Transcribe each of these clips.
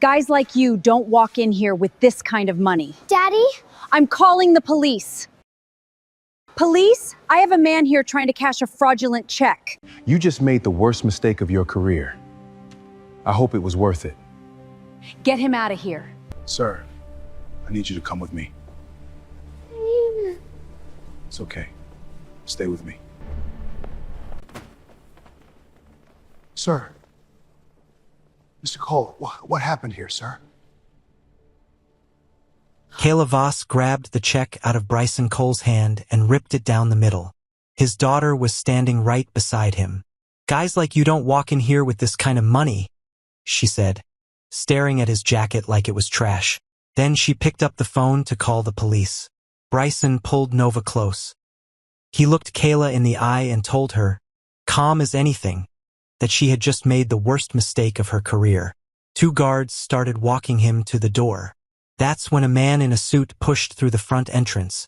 Guys like you don't walk in here with this kind of money. Daddy? I'm calling the police. Police? I have a man here trying to cash a fraudulent check. You just made the worst mistake of your career. I hope it was worth it. Get him out of here. Sir, I need you to come with me. It's okay. Stay with me. Sir. Mr. Cole, what happened here, sir? Kayla Voss grabbed the check out of Bryson Cole's hand and ripped it down the middle. His daughter was standing right beside him. "Guys like you don't walk in here with this kind of money," she said, staring at his jacket like it was trash. Then she picked up the phone to call the police. Bryson pulled Nova close. He looked Kayla in the eye and told her, calm as anything, that she had just made the worst mistake of her career. 2 guards started walking him to the door. That's when a man in a suit pushed through the front entrance,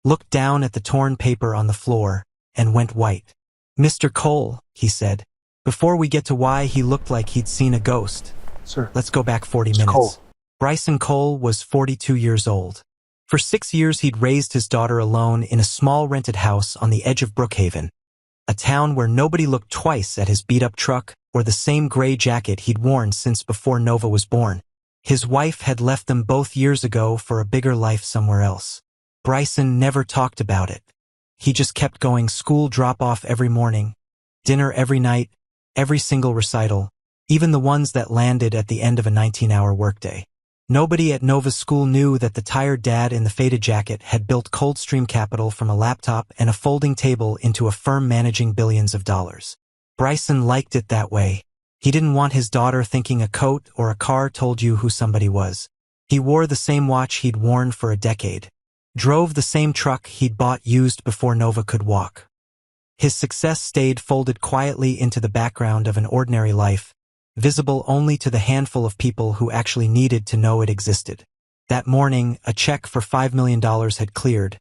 looked down at the torn paper on the floor, and went white. "Mr. Cole," he said, before we get to why he looked like he'd seen a ghost. Sir. Let's go back 40 minutes. Cole. Bryson Cole was 42 years old. For 6 years he'd raised his daughter alone in a small rented house on the edge of Brookhaven, a town where nobody looked twice at his beat-up truck or the same gray jacket he'd worn since before Nova was born. His wife had left them both years ago for a bigger life somewhere else. Bryson never talked about it. He just kept going, school drop-off every morning, dinner every night, every single recital, even the ones that landed at the end of a 19-hour workday. Nobody at Nova's school knew that the tired dad in the faded jacket had built Coldstream Capital from a laptop and a folding table into a firm managing billions of dollars. Bryson liked it that way. He didn't want his daughter thinking a coat or a car told you who somebody was. He wore the same watch he'd worn for a decade, drove the same truck he'd bought used before Nova could walk. His success stayed folded quietly into the background of an ordinary life, visible only to the handful of people who actually needed to know it existed. That morning, a check for $5 million had cleared.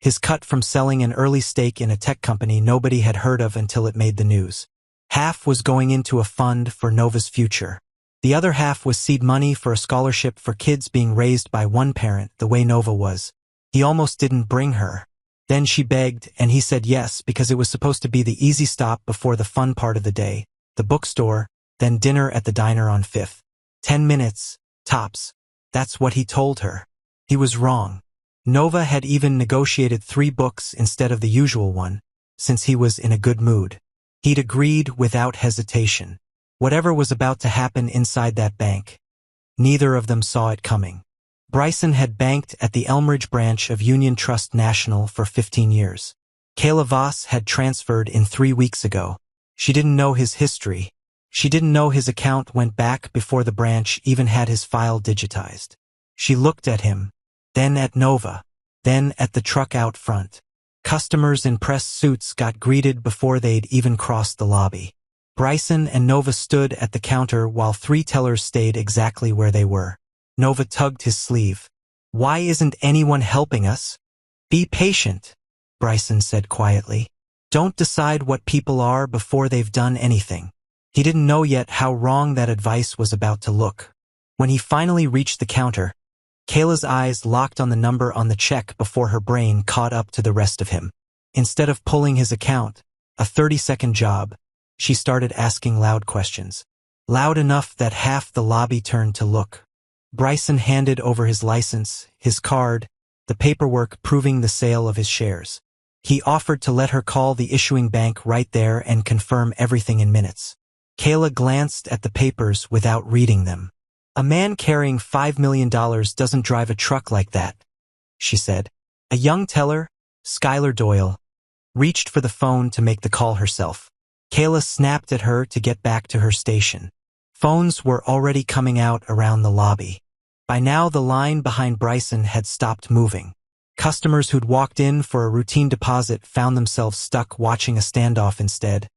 His cut from selling an early stake in a tech company nobody had heard of until it made the news. Half was going into a fund for Nova's future. The other half was seed money for a scholarship for kids being raised by one parent the way Nova was. He almost didn't bring her. Then she begged, and he said yes because it was supposed to be the easy stop before the fun part of the day, the bookstore, then dinner at the diner on 5th. 10 minutes, tops. That's what he told her. He was wrong. Nova had even negotiated 3 books instead of the usual one, since he was in a good mood. He'd agreed without hesitation. Whatever was about to happen inside that bank, neither of them saw it coming. Bryson had banked at the Elmridge branch of Union Trust National for 15 years. Kayla Voss had transferred in 3 weeks ago. She didn't know his history. She didn't know his account went back before the branch even had his file digitized. She looked at him, then at Nova, then at the truck out front. Customers in press suits got greeted before they'd even crossed the lobby. Bryson and Nova stood at the counter while 3 tellers stayed exactly where they were. Nova tugged his sleeve. "Why isn't anyone helping us?" "Be patient," Bryson said quietly. "Don't decide what people are before they've done anything." He didn't know yet how wrong that advice was about to look. When he finally reached the counter, Kayla's eyes locked on the number on the check before her brain caught up to the rest of him. Instead of pulling his account, a 30-second job, she started asking loud questions. Loud enough that half the lobby turned to look. Bryson handed over his license, his card, the paperwork proving the sale of his shares. He offered to let her call the issuing bank right there and confirm everything in minutes. Kayla glanced at the papers without reading them. "A man carrying $5 million doesn't drive a truck like that," she said. A young teller, Skylar Doyle, reached for the phone to make the call herself. Kayla snapped at her to get back to her station. Phones were already coming out around the lobby. By now the line behind Bryson had stopped moving. Customers who'd walked in for a routine deposit found themselves stuck watching a standoff instead,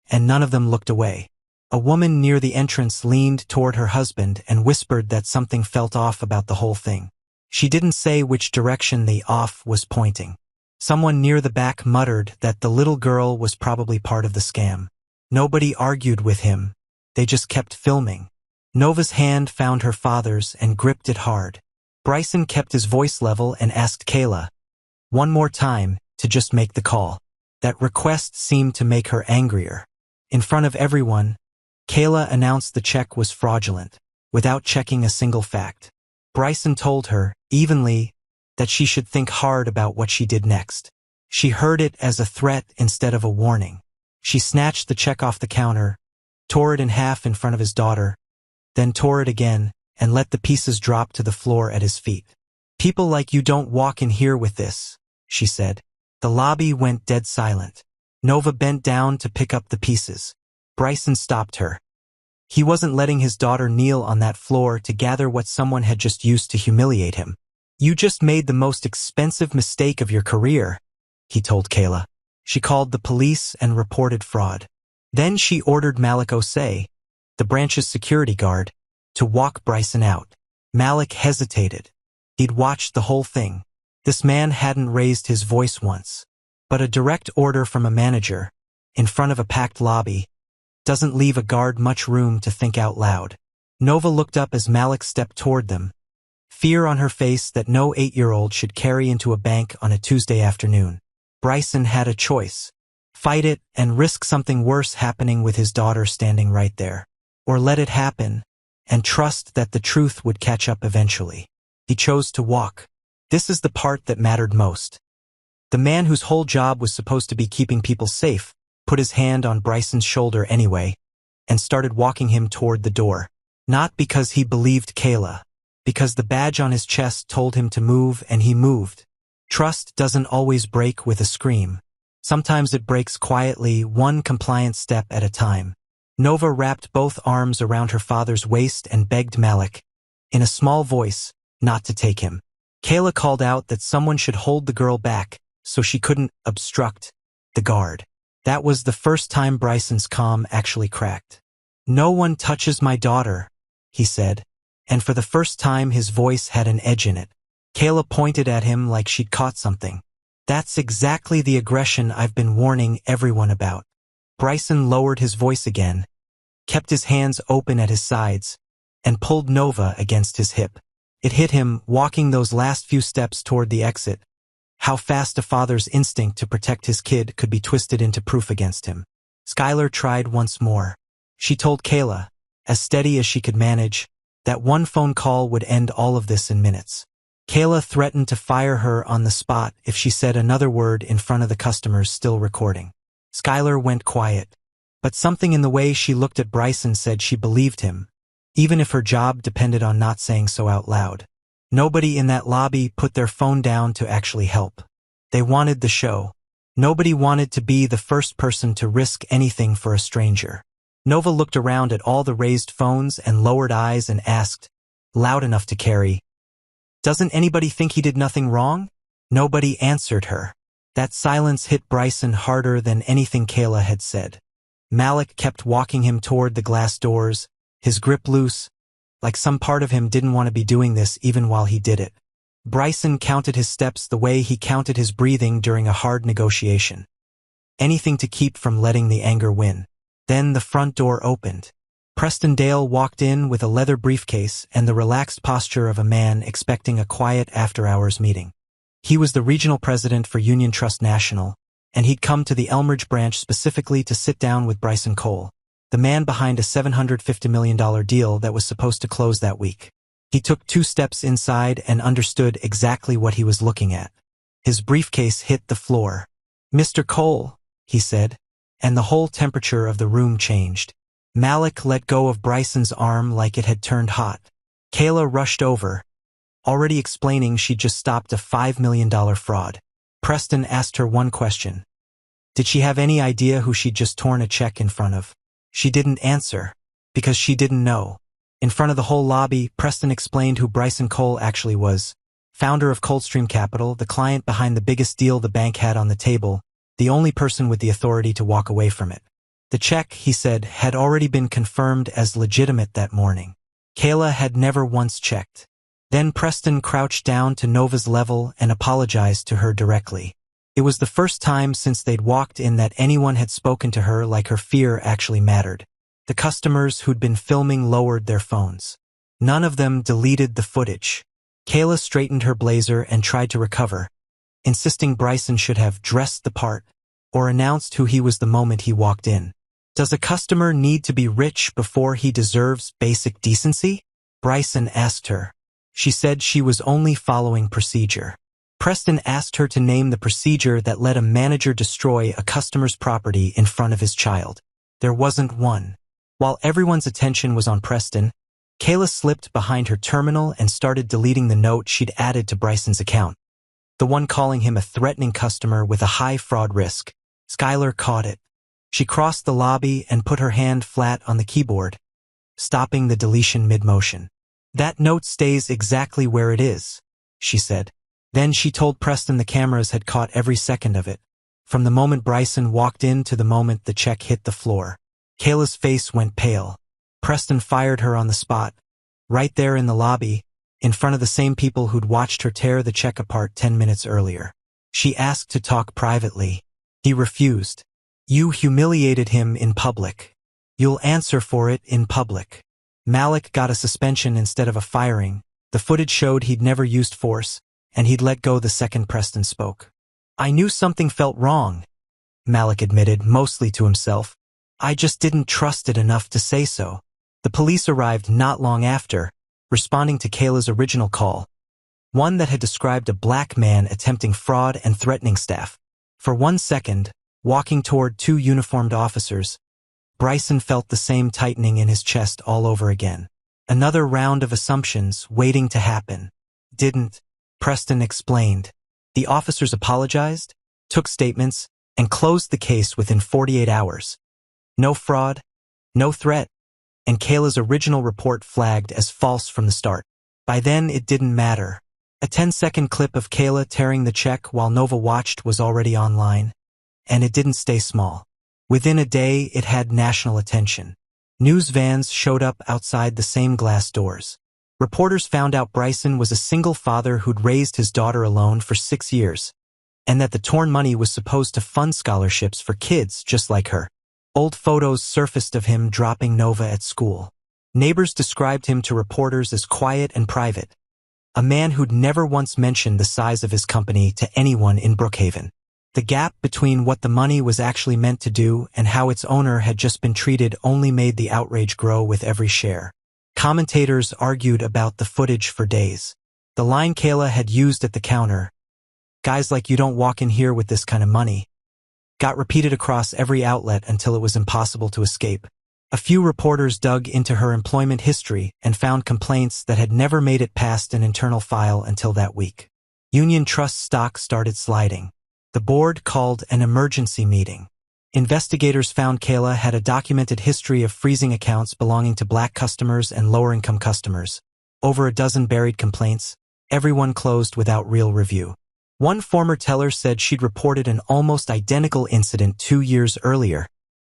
and none of them looked away. A woman near the entrance leaned toward her husband and whispered that something felt off about the whole thing. She didn't say which direction the off was pointing. Someone near the back muttered that the little girl was probably part of the scam. Nobody argued with him. They just kept filming. Nova's hand found her father's and gripped it hard. Bryson kept his voice level and asked Kayla, one more time, to just make the call. That request seemed to make her angrier. In front of everyone, Kayla announced the check was fraudulent, without checking a single fact. Bryson told her, evenly, that she should think hard about what she did next. She heard it as a threat instead of a warning. She snatched the check off the counter, tore it in half in front of his daughter, then tore it again, and let the pieces drop to the floor at his feet. "People like you don't walk in here with this," she said. The lobby went dead silent. Nova bent down to pick up the pieces. Bryson stopped her. He wasn't letting his daughter kneel on that floor to gather what someone had just used to humiliate him. "You just made the most expensive mistake of your career," he told Kayla. She called the police and reported fraud. Then she ordered Malik Osei, the branch's security guard, to walk Bryson out. Malik hesitated. He'd watched the whole thing. This man hadn't raised his voice once. But a direct order from a manager, in front of a packed lobby, doesn't leave a guard much room to think out loud. Nova looked up as Malik stepped toward them, fear on her face that no 8-year-old should carry into a bank on a Tuesday afternoon. Bryson had a choice. Fight it and risk something worse happening with his daughter standing right there. Or let it happen and trust that the truth would catch up eventually. He chose to walk. This is the part that mattered most. The man whose whole job was supposed to be keeping people safe put his hand on Bryson's shoulder anyway and started walking him toward the door. Not because he believed Kayla, because the badge on his chest told him to move and he moved. Trust doesn't always break with a scream. Sometimes it breaks quietly, one compliant step at a time. Nova wrapped both arms around her father's waist and begged Malik, in a small voice, not to take him. Kayla called out that someone should hold the girl back so she couldn't obstruct the guard. That was the first time Bryson's calm actually cracked. "No one touches my daughter," he said, and for the first time his voice had an edge in it. Kayla pointed at him like she'd caught something. "That's exactly the aggression I've been warning everyone about." Bryson lowered his voice again, kept his hands open at his sides, and pulled Nova against his hip. It hit him, walking those last few steps toward the exit, how fast a father's instinct to protect his kid could be twisted into proof against him. Skylar tried once more. She told Kayla, as steady as she could manage, that one phone call would end all of this in minutes. Kayla threatened to fire her on the spot if she said another word in front of the customers still recording. Skylar went quiet, but something in the way she looked at Bryson said she believed him, even if her job depended on not saying so out loud. Nobody in that lobby put their phone down to actually help. They wanted the show. Nobody wanted to be the first person to risk anything for a stranger. Nova looked around at all the raised phones and lowered eyes and asked, loud enough to carry, "Doesn't anybody think he did nothing wrong?" Nobody answered her. That silence hit Bryson harder than anything Kayla had said. Malik kept walking him toward the glass doors, his grip loose, like some part of him didn't want to be doing this even while he did it. Bryson counted his steps the way he counted his breathing during a hard negotiation. Anything to keep from letting the anger win. Then the front door opened. Preston Dale walked in with a leather briefcase and the relaxed posture of a man expecting a quiet after-hours meeting. He was the regional president for Union Trust National, and he'd come to the Elmridge branch specifically to sit down with Bryson Cole, the man behind a $750 million deal that was supposed to close that week. He took 2 steps inside and understood exactly what he was looking at. His briefcase hit the floor. "Mr. Cole," he said, and the whole temperature of the room changed. Malik let go of Bryson's arm like it had turned hot. Kayla rushed over, already explaining she'd just stopped a $5 million fraud. Preston asked her one question. Did she have any idea who she'd just torn a check in front of? She didn't answer, because she didn't know. In front of the whole lobby, Preston explained who Bryson Cole actually was. Founder of Coldstream Capital, the client behind the biggest deal the bank had on the table, the only person with the authority to walk away from it. The check, he said, had already been confirmed as legitimate that morning. Kayla had never once checked. Then Preston crouched down to Nova's level and apologized to her directly. It was the first time since they'd walked in that anyone had spoken to her like her fear actually mattered. The customers who'd been filming lowered their phones. None of them deleted the footage. Kayla straightened her blazer and tried to recover, insisting Bryson should have dressed the part or announced who he was the moment he walked in. Does a customer need to be rich before he deserves basic decency? Bryson asked her. She said she was only following procedure. Preston asked her to name the procedure that let a manager destroy a customer's property in front of his child. There wasn't one. While everyone's attention was on Preston, Kayla slipped behind her terminal and started deleting the note she'd added to Bryson's account. The one calling him a threatening customer with a high fraud risk. Skylar caught it. She crossed the lobby and put her hand flat on the keyboard, stopping the deletion mid-motion. "That note stays exactly where it is," she said. Then she told Preston the cameras had caught every second of it, from the moment Bryson walked in to the moment the check hit the floor. Kayla's face went pale. Preston fired her on the spot, right there in the lobby, in front of the same people who'd watched her tear the check apart 10 minutes earlier. She asked to talk privately. He refused. "You humiliated him in public. You'll answer for it in public." Malik got a suspension instead of a firing. The footage showed he'd never used force, and he'd let go the second Preston spoke. "I knew something felt wrong," Malik admitted, mostly to himself. "I just didn't trust it enough to say so." The police arrived not long after, responding to Kayla's original call, one that had described a black man attempting fraud and threatening staff. For 1 second, walking toward 2 uniformed officers, Bryson felt the same tightening in his chest all over again. Another round of assumptions waiting to happen. Didn't, Preston explained. The officers apologized, took statements, and closed the case within 48 hours. No fraud, no threat, and Kayla's original report flagged as false from the start. By then, it didn't matter. A 10-second clip of Kayla tearing the check while Nova watched was already online, and it didn't stay small. Within a day, it had national attention. News vans showed up outside the same glass doors. Reporters found out Bryson was a single father who'd raised his daughter alone for 6 years, and that the torn money was supposed to fund scholarships for kids just like her. Old photos surfaced of him dropping Nova at school. Neighbors described him to reporters as quiet and private, a man who'd never once mentioned the size of his company to anyone in Brookhaven. The gap between what the money was actually meant to do and how its owner had just been treated only made the outrage grow with every share. Commentators argued about the footage for days. The line Kayla had used at the counter, "Guys like you don't walk in here with this kind of money," got repeated across every outlet until it was impossible to escape. A few reporters dug into her employment history and found complaints that had never made it past an internal file until that week. Union Trust stock started sliding. The board called an emergency meeting. Investigators found Kayla had a documented history of freezing accounts belonging to black customers and lower-income customers. Over a dozen buried complaints, everyone closed without real review. One former teller said she'd reported an almost identical incident 2 years earlier,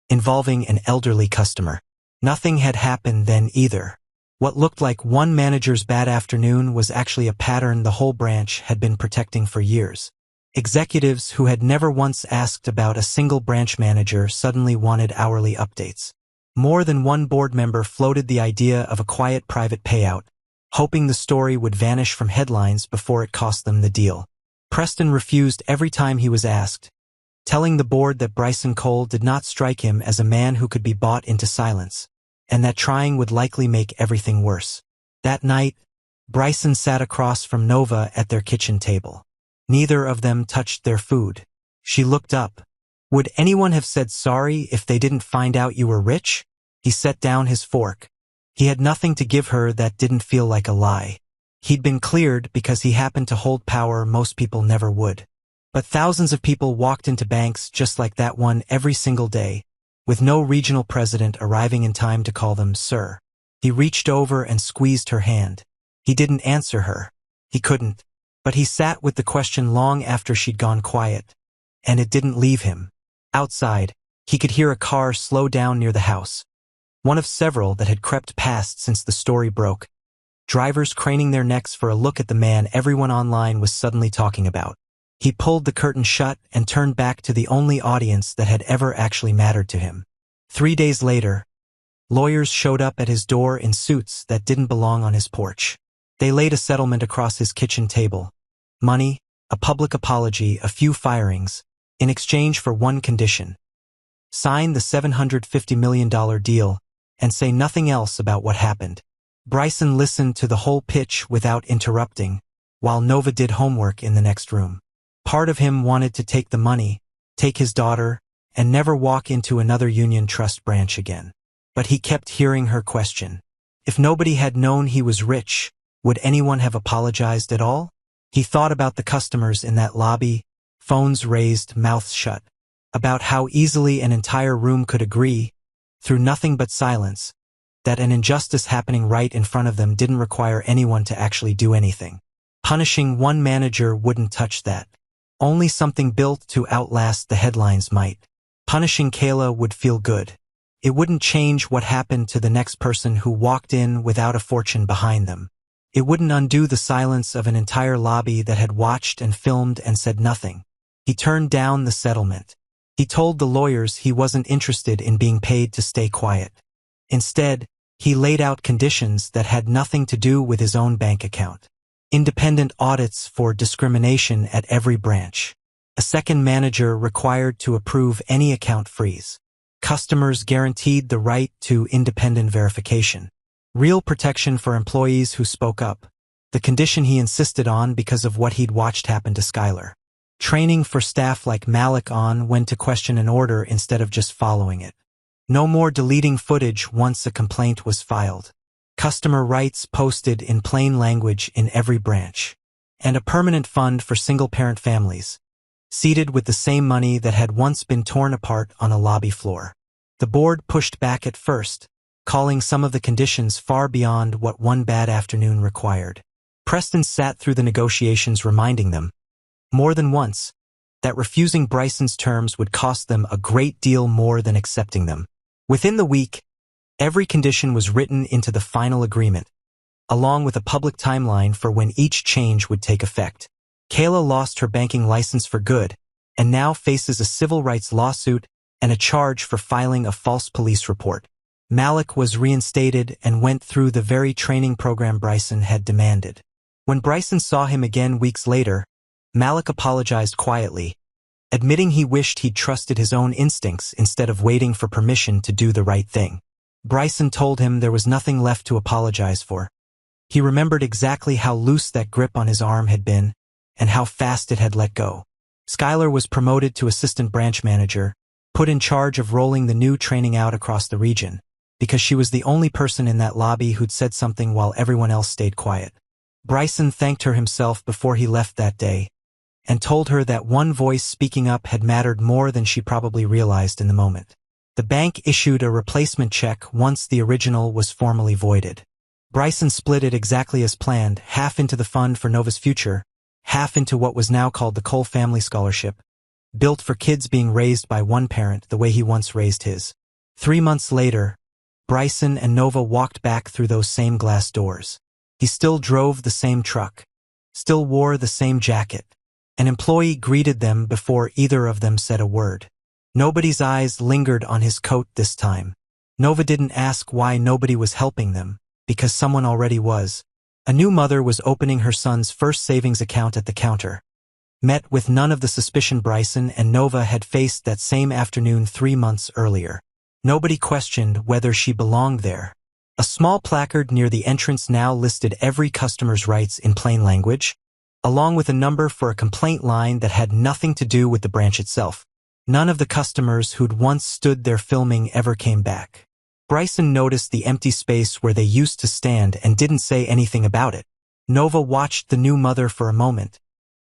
involving an elderly customer. Nothing had happened then either. What looked like one manager's bad afternoon was actually a pattern the whole branch had been protecting for years. Executives who had never once asked about a single branch manager suddenly wanted hourly updates. More than one board member floated the idea of a quiet private payout, hoping the story would vanish from headlines before it cost them the deal. Preston refused every time he was asked, telling the board that Bryson Cole did not strike him as a man who could be bought into silence, and that trying would likely make everything worse. That night, Bryson sat across from Nova at their kitchen table. Neither of them touched their food. She looked up. "Would anyone have said sorry if they didn't find out you were rich?" He set down his fork. He had nothing to give her that didn't feel like a lie. He'd been cleared because he happened to hold power most people never would. But thousands of people walked into banks just like that one every single day, with no regional president arriving in time to call them sir. He reached over and squeezed her hand. He didn't answer her. He couldn't. But he sat with the question long after she'd gone quiet, and it didn't leave him. Outside, he could hear a car slow down near the house, one of several that had crept past since the story broke, drivers craning their necks for a look at the man everyone online was suddenly talking about. He pulled the curtain shut and turned back to the only audience that had ever actually mattered to him. 3 days later, Lawyers showed up at his door in suits that didn't belong on his porch. They laid a settlement across his kitchen table. Money, a public apology, a few firings, in exchange for one condition. Sign the $750 million deal and say nothing else about what happened. Bryson listened to the whole pitch without interrupting, while Nova did homework in the next room. Part of him wanted to take the money, take his daughter, and never walk into another Union Trust branch again. But he kept hearing her question. If nobody had known he was rich, would anyone have apologized at all? He thought about the customers in that lobby, phones raised, mouths shut, about how easily an entire room could agree, through nothing but silence, that an injustice happening right in front of them didn't require anyone to actually do anything. Punishing one manager wouldn't touch that. Only something built to outlast the headlines might. Punishing Kayla would feel good. It wouldn't change what happened to the next person who walked in without a fortune behind them. It wouldn't undo the silence of an entire lobby that had watched and filmed and said nothing. He turned down the settlement. He told the lawyers he wasn't interested in being paid to stay quiet. Instead, he laid out conditions that had nothing to do with his own bank account. Independent audits for discrimination at every branch. A second manager required to approve any account freeze. Customers guaranteed the right to independent verification. Real protection for employees who spoke up. The condition he insisted on because of what he'd watched happen to Skylar. Training for staff like Malik on when to question an order instead of just following it. No more deleting footage once a complaint was filed. Customer rights posted in plain language in every branch. And a permanent fund for single-parent families, seated with the same money that had once been torn apart on a lobby floor. The board pushed back at first, calling some of the conditions far beyond what one bad afternoon required. Preston sat through the negotiations reminding them, more than once, that refusing Bryson's terms would cost them a great deal more than accepting them. Within the week, every condition was written into the final agreement, along with a public timeline for when each change would take effect. Kayla lost her banking license for good, and now faces a civil rights lawsuit and a charge for filing a false police report. Malik was reinstated and went through the very training program Bryson had demanded. When Bryson saw him again weeks later, Malik apologized quietly, admitting he wished he'd trusted his own instincts instead of waiting for permission to do the right thing. Bryson told him there was nothing left to apologize for. He remembered exactly how loose that grip on his arm had been, and how fast it had let go. Skylar was promoted to assistant branch manager, put in charge of rolling the new training out across the region, because she was the only person in that lobby who'd said something while everyone else stayed quiet. Bryson thanked her himself before he left that day, and told her that one voice speaking up had mattered more than she probably realized in the moment. The bank issued a replacement check once the original was formally voided. Bryson split it exactly as planned, half into the fund for Nova's future, half into what was now called the Cole Family Scholarship, built for kids being raised by one parent the way he once raised his. 3 months later, Bryson and Nova walked back through those same glass doors. He still drove the same truck, still wore the same jacket. An employee greeted them before either of them said a word. Nobody's eyes lingered on his coat this time. Nova didn't ask why nobody was helping them, because someone already was. A new mother was opening her son's first savings account at the counter. Met with none of the suspicion Bryson and Nova had faced that same afternoon 3 months earlier. Nobody questioned whether she belonged there. A small placard near the entrance now listed every customer's rights in plain language, along with a number for a complaint line that had nothing to do with the branch itself. None of the customers who'd once stood there filming ever came back. Bryson noticed the empty space where they used to stand and didn't say anything about it. Nova watched the new mother for a moment,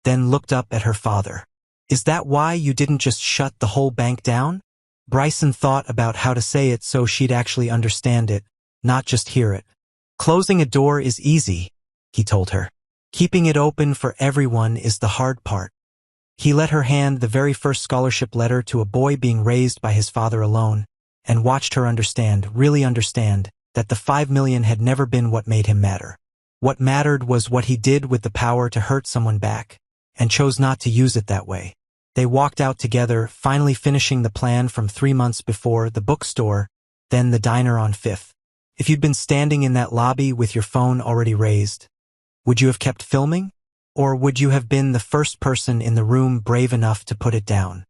then looked up at her father. "Is that why you didn't just shut the whole bank down?" Bryson thought about how to say it so she'd actually understand it, not just hear it. "Closing a door is easy," he told her. "Keeping it open for everyone is the hard part." He let her hand the very first scholarship letter to a boy being raised by his father alone, and watched her really understand, that the $5 million had never been what made him matter. What mattered was what he did with the power to hurt someone back, and chose not to use it that way. They walked out together, finally finishing the plan from 3 months before, the bookstore, then the diner on Fifth. If you'd been standing in that lobby with your phone already raised, would you have kept filming? Or would you have been the first person in the room brave enough to put it down?